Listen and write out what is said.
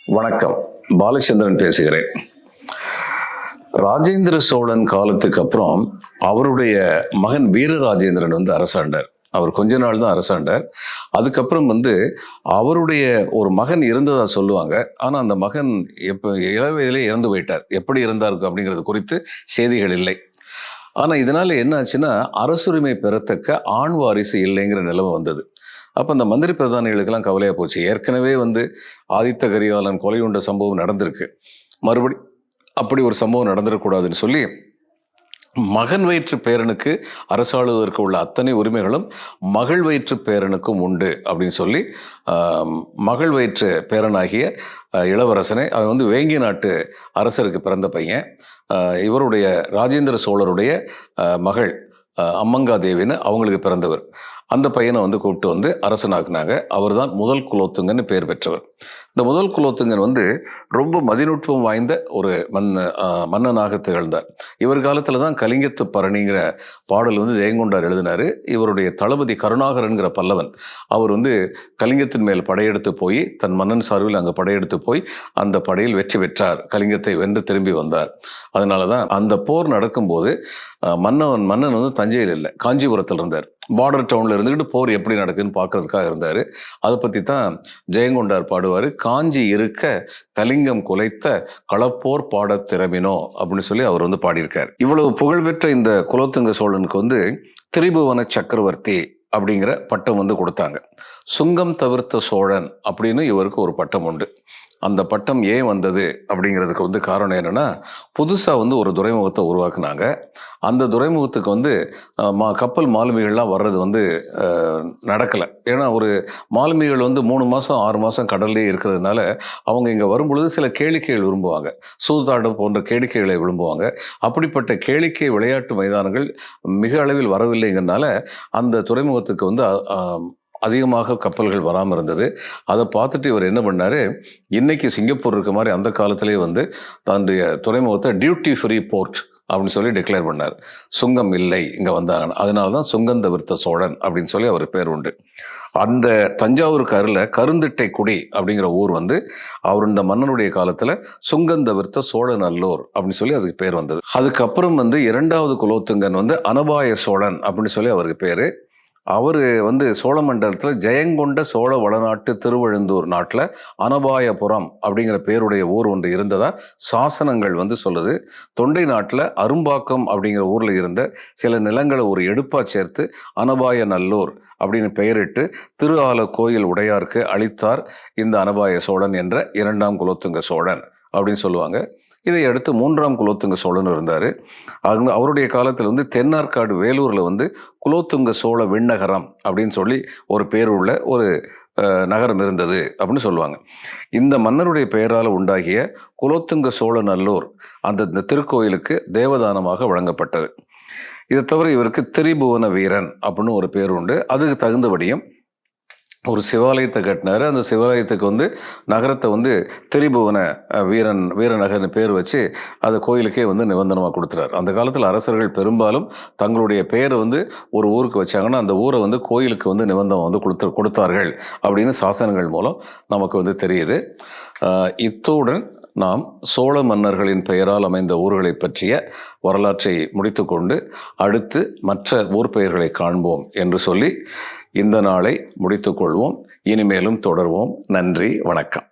வணக்கம். பாலச்சந்திரன் பேசுகிறேன். ராஜேந்திர சோழன் காலத்துக்கு அப்புறம் அவருடைய மகன் வீரராஜேந்திரன் அரசாண்டார். அவர் கொஞ்ச நாள் தான் அரசாண்டார். அதுக்கப்புறம் அவருடைய ஒரு மகன் இருந்ததா சொல்லுவாங்க. ஆனா அந்த மகன் இளவயதிலே இறந்து போயிட்டார். எப்படி இருந்தார் அப்படிங்கிறது குறித்து செய்திகள் இல்லை. ஆனா இதனால என்ன ஆச்சுன்னா, அரசுரிமை பெறத்தக்க ஆண் வாரிசு இல்லைங்கிற நிலைமை வந்தது. அப்போ அந்த மந்திரி பிரதானிகளுக்கெல்லாம் கவலையாக போச்சு. ஏற்கனவே ஆதித்த கரிகாலன் கொலை உண்ட சம்பவம் நடந்திருக்கு. மறுபடி அப்படி ஒரு சம்பவம் நடந்துடக்கூடாதுன்னு சொல்லி, மகன் வயிற்று பேரனுக்கு அரசாளுவதற்கு உள்ள அத்தனை உரிமைகளும் மகள் வயிற்று பேரனுக்கும் உண்டு அப்படின்னு சொல்லி, மகள் வயிற்று பேரனாகிய இளவரசனை, அவன் வேங்கி நாட்டு அரசருக்கு பிறந்த பையன். இவருடைய ராஜேந்திர சோழருடைய மகள் அம்மங்காதேவின்னு அவங்களுக்கு பிறந்தவர். அந்த பையனை கூப்பிட்டு அரசனாக்குனாங்க. அவர் தான் முதல் குலோத்துங்கன்னு பேர் பெற்றவர். இந்த முதல் குலோத்துங்கன் ரொம்ப மதிநுட்பம் வாய்ந்த ஒரு மன்னனாக திகழ்ந்தார். இவர் காலத்தில் தான் கலிங்கத்து பரணிங்கிற பாடல் ஜெயங்கொண்டார் எழுதினார். இவருடைய தளபதி கருணாகரன்கிற பல்லவன் அவர் கலிங்கத்தின் மேல் படையெடுத்து போய், தன் மன்னன் சார்பில் அங்கே படையெடுத்து போய் அந்த படையில் வெற்றி பெற்றார். கலிங்கத்தை வென்று திரும்பி வந்தார். அதனால தான் அந்த போர் நடக்கும்போது மன்னன் தஞ்சையில் இல்லை, காஞ்சிபுரத்தில் இருந்தார். பார்டர் டவுனில் இருந்துக்கிட்டு போர் எப்படி நடக்குதுன்னு பார்க்கறதுக்காக இருந்தார். அதை பற்றி தான் ஜெயங்கொண்டார் பாடுவார். காஞ்சி இருக்க கலிங்கம் குலைத்த களப்போர் பாடத் திறமினோ அப்படின்னு சொல்லி அவர் பாடியிருக்கார். இவ்வளவு புகழ்பெற்ற இந்த குலோத்துங்க சோழனுக்கு திரிபுவன சக்கரவர்த்தி அப்படிங்கிற பட்டம் கொடுத்தாங்க. சுங்கம் தவிர்த்த சோழன் அப்படின்னு இவருக்கு ஒரு பட்டம் உண்டு. அந்த பட்டம் ஏன் வந்தது அப்படிங்கிறதுக்கு காரணம் என்னென்னா, புதுசாக ஒரு துறைமுகத்தை உருவாக்குனாங்க. அந்த துறைமுகத்துக்கு கப்பல் மாலுமிகள்லாம் வர்றது நடக்கலை. ஏன்னா ஒரு மாலுமிகள் 3 மாதம் 6 மாதம் கடல்லே இருக்கிறதுனால அவங்க இங்கே வரும்பொழுது சில கேளிக்கைகள் விரும்புவாங்க. சூதாட்டம் போன்ற கேளிக்கைகளை விரும்புவாங்க. அப்படிப்பட்ட கேளிக்கை விளையாட்டு மைதானங்கள் மிக அளவில் வரவில்லைங்கிறதுனால அந்த துறைமுகத்துக்கு அதிகமாக கப்பல்கள் வராமல் இருந்தது. அதை பார்த்துட்டு இவர் என்ன பண்ணார், இன்னைக்கு சிங்கப்பூர் இருக்க மாதிரி அந்த காலத்திலே தன்னுடைய துறைமுகத்தை டியூட்டி ஃப்ரீ போர்ட் அப்படின்னு சொல்லி டிக்ளேர் பண்ணார். சுங்கம் இல்லை இங்கே வந்தாங்க. அதனால தான் சுங்கம் தவிர்த்த சோழன் அப்படின்னு சொல்லி அவர் பேர் உண்டு. அந்த தஞ்சாவூருக்கு அருகில் கருந்திட்டை குடி அப்படிங்கிற ஊர் அவர் இந்த மன்னனுடைய காலத்தில் சுங்கந்தவிர்த்த சோழநல்லூர் அப்படின்னு சொல்லி அதுக்கு பேர் வந்தது. அதுக்கப்புறம் இரண்டாவது குலோத்துங்கன் அனபாய சோழன் அப்படின்னு சொல்லி அவருக்கு பேர். அவர் சோழ மண்டலத்தில் ஜெயங்கொண்ட சோழ வளநாட்டு திருவழுந்தூர் நாட்டில் அனபாயபுரம் அப்படிங்கிற பேருடைய ஊர் இருந்ததா சாசனங்கள் சொல்லுது. தொண்டை நாட்டில் அரும்பாக்கம் அப்படிங்கிற ஊரில் இருந்த சில நிலங்களை ஒரு எடுப்பாக சேர்த்து அனபாய நல்லூர் அப்படின்னு பெயரிட்டு திரு ஆல கோயில் உடையாருக்கு அளித்தார் இந்த அனபாய சோழன் என்ற இரண்டாம் குலோத்துங்க சோழன் அப்படின்னு சொல்லுவாங்க. இதை அடுத்து மூன்றாம் குலோத்துங்க சோழன் இருந்தார். அவருடைய காலத்தில் தென்னார்காடு வேலூரில் குலோத்துங்க சோழ விண்ணகரம் அப்படின்னு சொல்லி ஒரு பேர் உள்ள ஒரு நகரம் இருந்தது அப்படின்னு சொல்லுவாங்க. இந்த மன்னருடைய பெயரால் உண்டாகிய குலோத்துங்க சோழ நல்லூர் அந்த திருக்கோயிலுக்கு தேவதானமாக வழங்கப்பட்டது. இதை தவிர இவருக்கு திரிபுவன வீரன் அப்படின்னு ஒரு பேர் உண்டு. அதுக்கு தகுந்தபடியும் ஒரு சிவாலயத்தை கட்டினார். அந்த சிவாலயத்துக்கு நகரத்தை திரிபுவன வீரநகர்னு பேர் வச்சு அந்த கோயிலுக்கே நிபந்தனமாக கொடுத்துறாரு. அந்த காலத்தில் அரசர்கள் பெரும்பாலும் தங்களுடைய பெயரை ஒரு ஊருக்கு வச்சாங்கன்னா அந்த ஊரை கோயிலுக்கு நிபந்தனை கொடுத்தார்கள் அப்படின்னு சாசனங்கள் மூலம் நமக்கு தெரியுது. இத்துடன் நாம் சோழ மன்னர்களின் பெயரால் அமைந்த ஊர்களை பற்றிய வரலாற்றை முடித்துக்கொண்டு அடுத்து மற்ற ஊர் பெயர்களை காண்போம் என்று சொல்லி இந்த நாளை முடித்துக்கொள்வோம். இனிமேலும் தொடர்வோம். நன்றி, வணக்கம்.